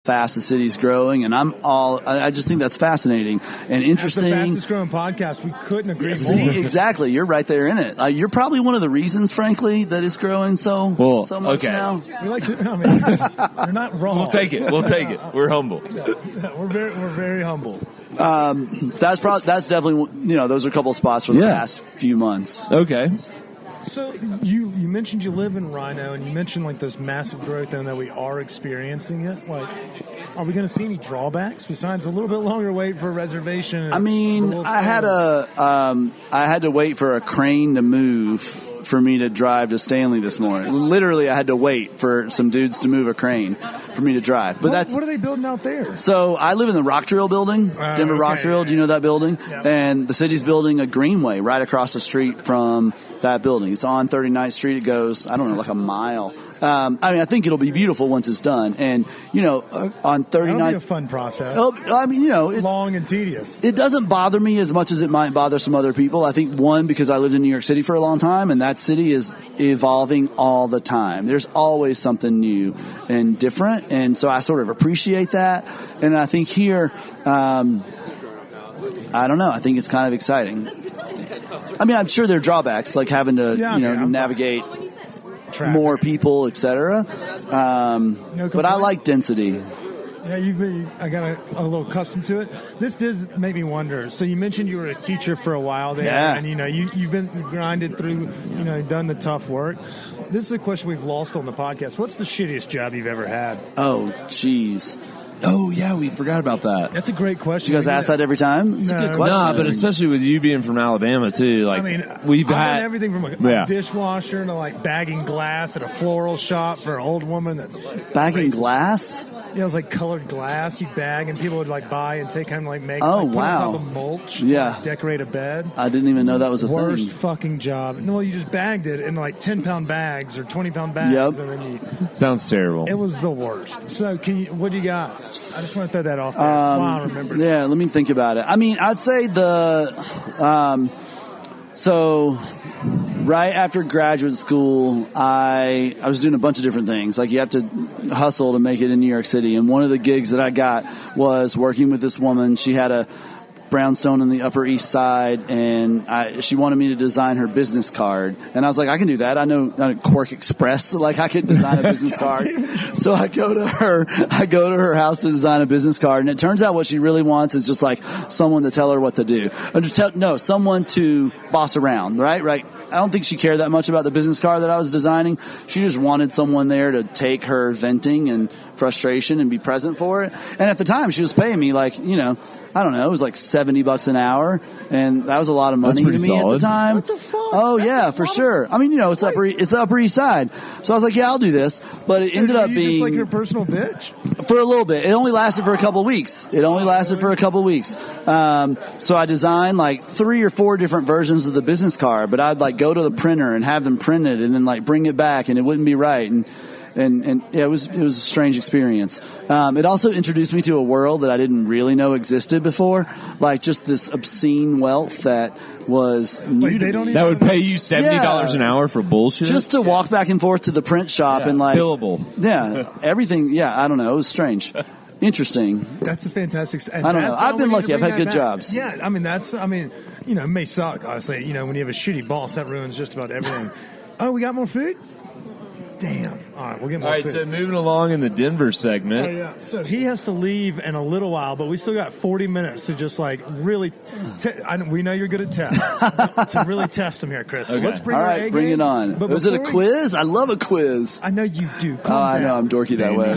fast the city's growing, and I just think that's fascinating and interesting. That's the fastest growing podcast. We couldn't agree more. See, exactly. You're right there in it. You're probably one of the reasons, frankly, that it's growing so much now. We like to, you're not wrong. We'll take it. We're humble. We're very humble. That's definitely, those are a couple of spots for the past few months. Okay. So you mentioned you live in Rhino, and you mentioned like this massive growth and that we are experiencing it. Like, are we going to see any drawbacks besides a little bit longer wait for a reservation? I mean, I had to wait for a crane to move for me to drive to Stanley this morning. Literally, I had to wait for some dudes to move a crane for me to drive. But what are they building out there? So I live in the Rock Drill building, Denver Rock Drill. Do you know that building? Yeah. And the city's building a greenway right across the street from that building. It's on 39th Street. It goes, I don't know, like a mile. I think it'll be beautiful once it's done. And, on 39th. That'll be a fun process. It's long and tedious. It doesn't bother me as much as it might bother some other people. I think, one, because I lived in New York City for a long time, and that city is evolving all the time. There's always something new and different. And so I sort of appreciate that. And I think here, I don't know. I think it's kind of exciting. I mean, I'm sure there are drawbacks, like having to, navigate traffic, more people, etc. But I like density. Yeah, I got a little accustomed to it. This did make me wonder. So you mentioned you were a teacher for a while there, and you've been grinded through, done the tough work. This is a question we've lost on the podcast. What's the shittiest job you've ever had? Oh, jeez. Oh, yeah, we forgot about that. That's a great question. Do you guys ask that every time? It's a good question. No, but especially with you being from Alabama, too. Like, I've done everything from a dishwasher to, like, bagging glass at a floral shop for an old woman. That's bagging glass? Yeah, it was like colored glass you bag, and people would like buy and take home, like make put on top of mulch to decorate a bed. I didn't even know that was a Worst thing. fucking job. No, you just bagged it in like 10-pound bags or 20-pound bags, and then sounds terrible. It was the worst. So, what do you got? I just want to throw that off there. I remember. Yeah, let me think about it. I mean, I'd say so right after graduate school, I was doing a bunch of different things. Like, you have to hustle to make it in New York City. And one of the gigs that I got was working with this woman. She had a brownstone on the Upper East Side, and she wanted me to design her business card. And I was like, I can do that. I know Quirk Express, so like I could design a business card. So I go to her house to design a business card, and it turns out what she really wants is just like someone to tell her what to do. Someone to boss around, right? I don't think she cared that much about the business card that I was designing. She just wanted someone there to take her venting and frustration and be present for it. And at the time, she was paying me like, I don't know, it was like $70 an hour, and that was a lot of money to me solid. at the time. What the fuck? Oh, yeah, for sure. I mean, it's the Upper East Side. So I was like, yeah, I'll do this. But it ended up being... just like your personal bitch? For a little bit. It only lasted for a couple weeks. So I designed like 3 or 4 different versions of the business card, but I'd like go to the printer and have them print it and then like bring it back, and it wouldn't be right. And yeah, it was a strange experience. It also introduced me to a world that I didn't really know existed before, like just this obscene wealth that was new to me. That would pay you $70 an hour for bullshit? Just to walk back and forth to the print shop and like... Billable. Yeah, everything. Yeah, I don't know. It was strange. Interesting. That's a fantastic... I don't know. I've been lucky. I've had good jobs. Yeah, it may suck, honestly. When you have a shitty boss, that ruins just about everything. Oh, we got more food? Damn. All right, we'll get more food. So moving along in the Denver segment. Oh, yeah. So he has to leave in a little while, but we still got 40 minutes to just like really we know you're good at tests. To really test him here, Chris. Okay. So let's bring All right, bring it on. Was it a quiz? I love a quiz. I know you do. I know. I'm dorky that way.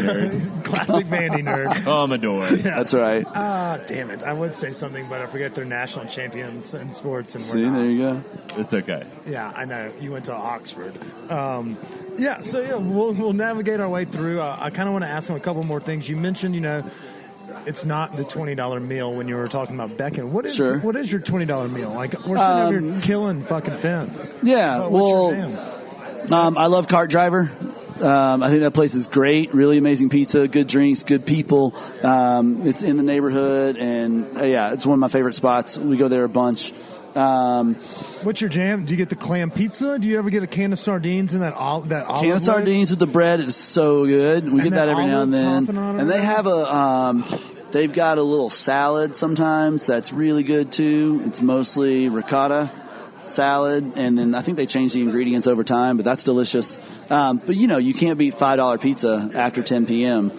Classic Vandy nerd. Commodore. Yeah. That's right. Damn it. I would say something, but I forget they're national champions in sports. And See, there you go. It's okay. Yeah, I know. You went to Oxford. We'll navigate our way through. I kind of want to ask him a couple more things. You mentioned, it's not the $20 meal when you were talking about Beckon. What is your $20 meal? Like, we're sitting over here killing fucking fins. Yeah, I love Cart Driver. I think that place is great. Really amazing pizza, good drinks, good people. It's in the neighborhood, and it's one of my favorite spots. We go there a bunch. What's your jam? Do you get the clam pizza? Do you ever get a can of sardines and that olive? Can of sardines with the bread is so good. We get that every now and then. And they have they've got a little salad sometimes that's really good too. It's mostly ricotta salad, and then I think they change the ingredients over time, but that's delicious. But you can't beat $5 pizza after 10 p.m.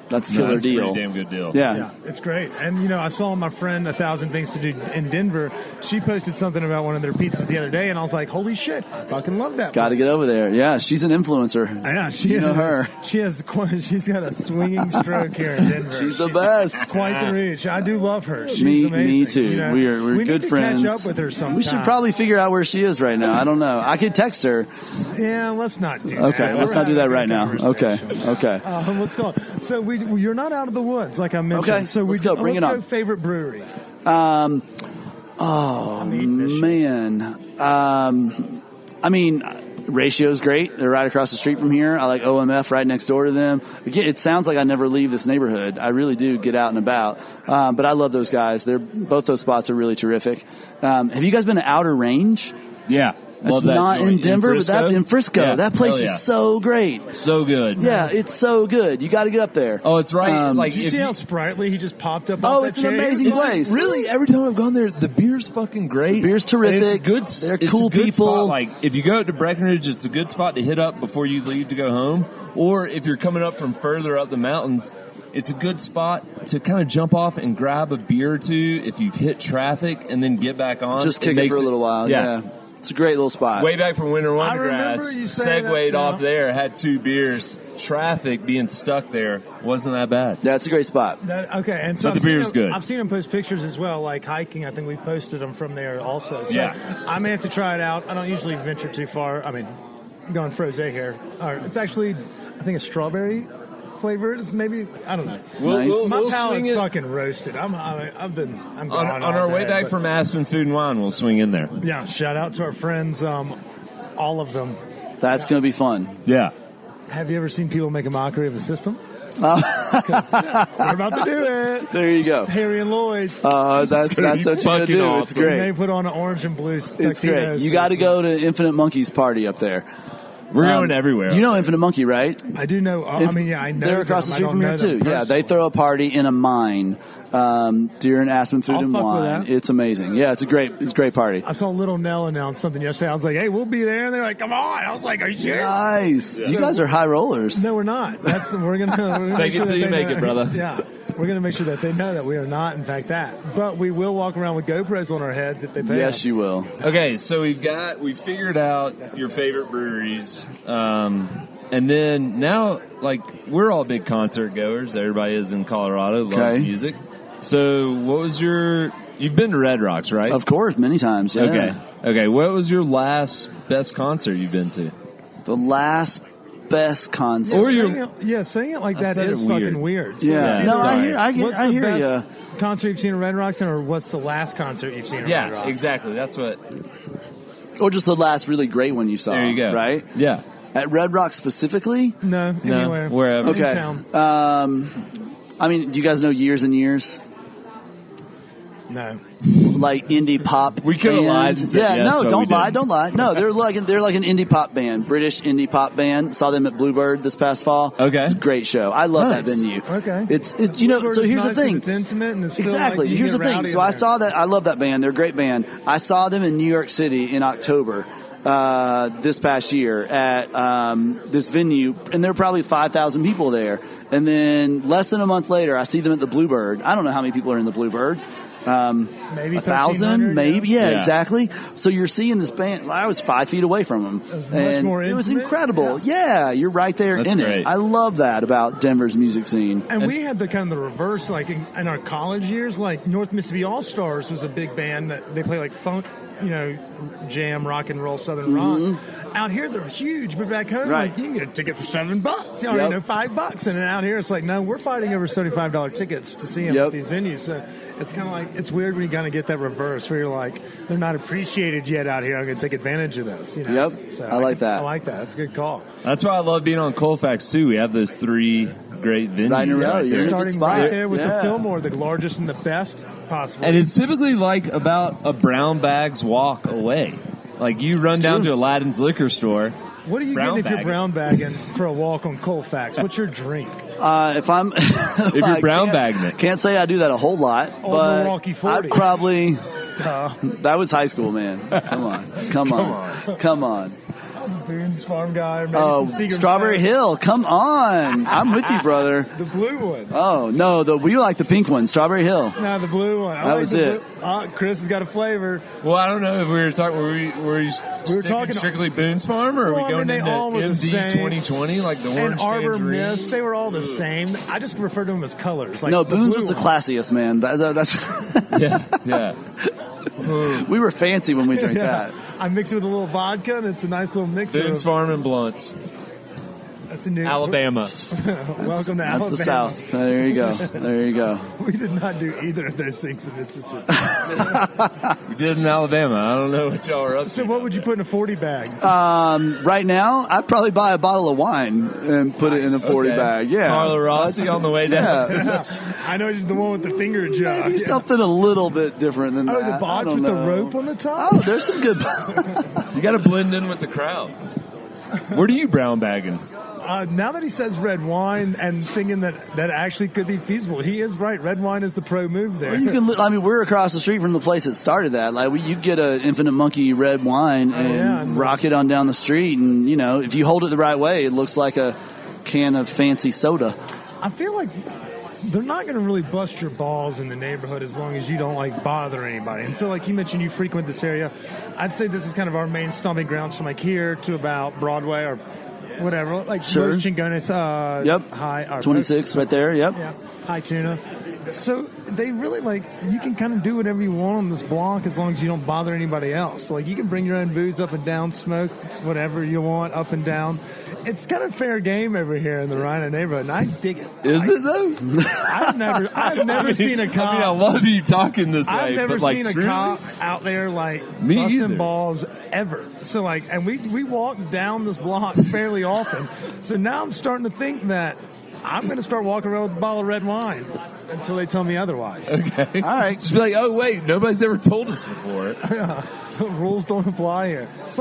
That's a killer deal. That's a pretty damn good deal. Yeah, it's great. And, I saw my friend 1,000 Things to Do in Denver. She posted something about one of their pizzas the other day, and I was like, holy shit, I fucking love that. Got to get over there. Yeah, she's an influencer. Yeah, she's her. She's got a swinging stroke here in Denver. She's the best. Quite the reach. I do love her. She's amazing. Me too. We're good friends. We need to catch up with her sometime. We should probably figure out where she is right now. I don't know. I could text her. Yeah, let's not do that. Okay, let's not do that right now. Okay. Let's go. So you're not out of the woods, like I mentioned. Okay, so let's go. Bring it on. Let's go favorite brewery. Ratio's great. They're right across the street from here. I like OMF right next door to them. Again, it sounds like I never leave this neighborhood. I really do get out and about. But I love those guys. Both those spots are really terrific. Have you guys been to Outer Range? Yeah. It's not in Denver, but in Frisco. Yeah. That place is so great. So good. Yeah, it's so good. You got to get up there. Oh, it's right. Did you see how sprightly he just popped up? It's an amazing place. Really, every time I've gone there, the beer's fucking great. The beer's terrific. They're cool people. Spot. Like, if you go to Breckenridge, it's a good spot to hit up before you leave to go home. Or if you're coming up from further up the mountains, it's a good spot to kind of jump off and grab a beer or two if you've hit traffic and then get back on. Just kick it for a little while. Yeah. It's a great little spot. Way back from Winter Wondergrass, segued off there, had 2 beers. Traffic being stuck there wasn't that bad. Yeah, it's a great spot. And so but the beer's good. I've seen him post pictures as well, like hiking. I think we've posted them from there also. So I may have to try it out. I don't usually venture too far. I mean, I'm going frosé here. It's actually, I think, a strawberry flavored. It's maybe, I don't know. My palate's fucking roasted. I'm gone on our way back from Aspen Food and Wine. We'll swing in there. Yeah, shout out to our friends, all of them. That's going to be fun. Yeah. Have you ever seen people make a mockery of the system? We're about to do it. There you go. It's Harry and Lloyd. That's what you got to do. Awesome. It's great. They put on an orange and blue tuxedos. It's great. You got to go to Infinite Monkey's party up there. We're going everywhere. You know Infinite Monkey, right? I do know. I know. They're across the street from here, too. Yeah, they throw a party in a mine during Aspen Food and Wine. It's amazing. Yeah, it's a great party. I saw Little Nell announce something yesterday. I was like, hey, we'll be there. And they're like, come on. I was like, are you serious? Nice. Yeah. You guys are high rollers. No, we're not. We're gonna take it till you make it, brother. Yeah. We're going to make sure that they know that we are not, in fact, that. But we will walk around with GoPros on our heads if they pay us. Yes, you will. Okay, so we figured out your favorite breweries. And then now, we're all big concert goers. Everybody is in Colorado, loves music. So what was you've been to Red Rocks, right? Of course, many times, yeah. Okay, what was your last best concert you've been to? The last best concert. Saying it like that is fucking weird. So I hear you. Concert you've seen at Red Rocks, or what's the last concert you've seen at Red Rocks? Yeah, exactly. That's what. Or just the last really great one you saw. There you go. Right? Yeah. At Red Rocks specifically? No, anywhere. Wherever. Okay. Do you guys know Years and Years? No. Like indie pop. We could have lied. And said yes, don't lie. No, they're like an indie pop band, British indie pop band. Saw them at Bluebird this past fall. Okay, it's a great show. I love that venue. Okay, it's so here's the thing. It's intimate and it's still exactly. Here's the thing. So I saw that. I love that band. They're a great band. I saw them in New York City in October. This past year at this venue, and there were probably 5,000 people there. And then less than a month later, I see them at the Bluebird. I don't know how many people are in the Bluebird. Maybe 1,000, maybe, yeah, exactly. So you're seeing this band. I was 5 feet away from them, and it was incredible. Yeah, you're right there in it. I love that about Denver's music scene. And we had the reverse, like in our college years, like North Mississippi All Stars was a big band that they play like funk, jam, rock and roll, southern rock. Out here they're huge, but back home, you can get a ticket for $7, $5, and then out here it's like, no, we're fighting over $75 tickets to see them at these venues. So it's kind of like, it's weird when you kind of get that reverse where you're like, they're not appreciated yet out here. I'm going to take advantage of this. So I like that. I like that. That's a good call. That's why I love being on Colfax too. We have those 3 great venues. Right in a row. You're starting right there with the Fillmore, the largest and the best possible. And it's typically like about a brown bag's walk away. Like you run down to Aladdin's liquor store. What are you getting if you're brown bagging for a walk on Colfax? What's your drink? If I'm if you're brown bagging it, can't say I do that a whole lot, but Milwaukee 40. I'd probably. That was high school, man. Come on. I was a Boone's Farm guy. Strawberry Hill. Come on. I'm with you, brother. The blue one. Oh, no. We like the pink one. Strawberry Hill. No, the blue one. That was it. Chris has got a flavor. Well, I don't know if we were talking. Were you talking strictly Boone's Farm, or are we going into MD 2020 like the orange Arbor tangerine? Mist? They were all the same. I just referred to them as colors. Like no, Boone's was the classiest, man. That's yeah. We were fancy when we drank that. I mix it with a little vodka, and it's a nice little mixer. Boone's Farm and Blunts. That's a new Alabama. Welcome to Alabama. That's the South. There you go. We did not do either of those things in Mississippi. We did in Alabama. I don't know what y'all are up to. So what would you put in a 40 bag? Right now, I'd probably buy a bottle of wine and put it in a 40 bag. Yeah. Carlo Rossi on the way down. Yeah. I know the one with the finger jug. Maybe something a little bit different than that. Oh, the box with the rope on the top? Oh, there's some good. You got to blend in with the crowds. Where do you brown bagging? Now that he says red wine and thinking that actually could be feasible, he is right. Red wine is the pro move there. Well, we're across the street from the place that started that. Like, you get an Infinite Monkey red wine and rock it on down the street, and if you hold it the right way, it looks like a can of fancy soda. I feel like they're not going to really bust your balls in the neighborhood as long as you don't bother anybody. And so, like you mentioned, you frequent this area. I'd say this is kind of our main stomping grounds from here to about Broadway or whatever, sure. Los Chingones, High 26 right there. Yep. Yeah, High Tuna. So they really you can kind of do whatever you want on this block as long as you don't bother anybody else. You can bring your own booze up and down, smoke whatever you want up and down. It's kind of fair game over here in the Rhino neighborhood, and I dig it. Is it though? I've never seen a cop. I love you talking this way. I've never seen a cop out there busting balls ever. So and we walk down this block fairly often. So now I'm starting to think that I'm going to start walking around with a bottle of red wine until they tell me otherwise. Okay. All right. Just be like, oh wait, nobody's ever told us before. Rules don't apply here. It's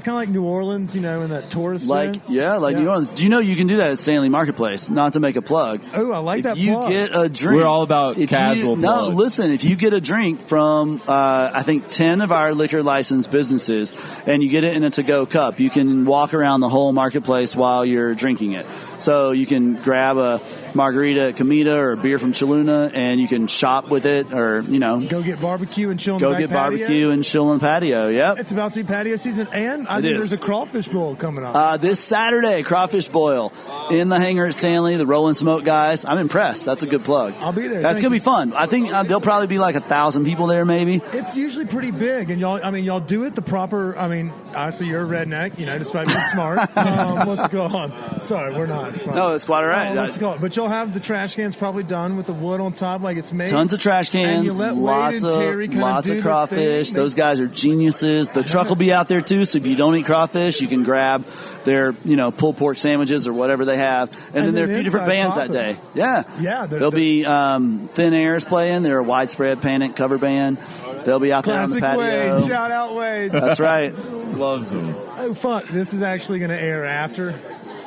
kind of like New Orleans, in that tourist zone. New Orleans. Do you know you can do that at Stanley Marketplace? Not to make a plug. Oh, I like that plug. If you get a drink. We're all about casual plugs. No, listen, if you get a drink from, I think, 10 of our liquor licensed businesses, and you get it in a to-go cup, you can walk around the whole marketplace while you're drinking it. So you can grab a margarita at Comida or a beer from Choluna, and you can shop with it, or, Go get barbecue and chill on the back patio. Go get barbecue and chill on the patio, yep. It's about to be patio season, and I think there's a crawfish boil coming up. This Saturday, crawfish boil in the hangar at Stanley, the Rolling Smoke guys. I'm impressed. That's a good plug. I'll be there. That's going to be fun. I think there'll probably be 1,000 people there, maybe. It's usually pretty big, and y'all do it the proper, obviously you're a redneck, despite being smart. Let's go on. Sorry, we're not smart. No, it's quite all right. Let's go on. But you'll have the trash cans probably done with the wood on top like it's made. Tons of trash cans, lots of crawfish. Those guys are geniuses. The truck will be out there too, so if you don't eat crawfish, you can grab their, pulled pork sandwiches or whatever they have. And then there are a few different bands that day. Yeah. There'll be Thin Air's playing. They're a widespread Panic cover band. They'll be out there on the patio. Wade. Shout out Wade. That's right. Loves them. Oh, fuck. This is actually going to air after.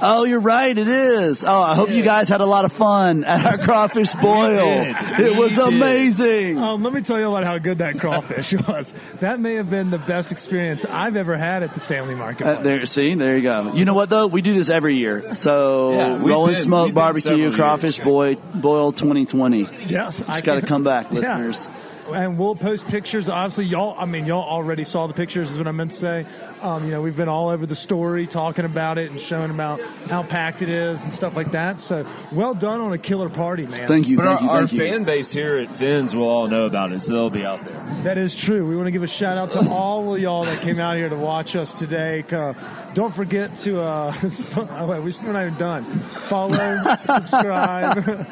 Oh, you're right. It is. Oh, I hope you guys had a lot of fun at our crawfish boil. It was amazing. Let me tell you about how good that crawfish was. That may have been the best experience I've ever had at the Stanley Marketplace. There you go. You know what, though? We do this every year. So, Rolling Smoke Barbecue Crawfish Boil 2020. Yes. Just got to come back, listeners. And we'll post pictures. Obviously, y'all already saw the pictures is what I meant to say. We've been all over the story talking about it and showing about how packed it is and stuff like that. So, well done on a killer party, man. Thank you. But our fan base here at Finn's will all know about it, so they'll be out there. That is true. We want to give a shout out to all of y'all that came out here to watch us today. Don't forget to, we're not even done. Follow, subscribe.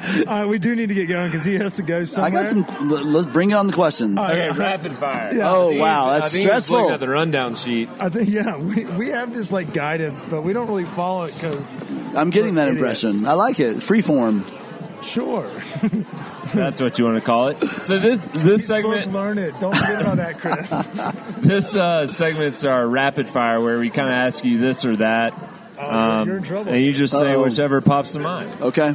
We do need to get going because he has to go somewhere. Let's bring it on on the questions. Okay, rapid fire. Yeah. Oh, wow. That's stressful. I think he's looking at the rundown sheet. I think, yeah, we have this like guidance, but we don't really follow it because I'm getting that impression. I like it. Freeform. Sure. That's what you want to call it. So this segment, learn it. Don't forget about that, Chris. This segment's our rapid fire, where we kind of ask you this or that. You're in trouble. And you just say whichever pops to mind. Okay.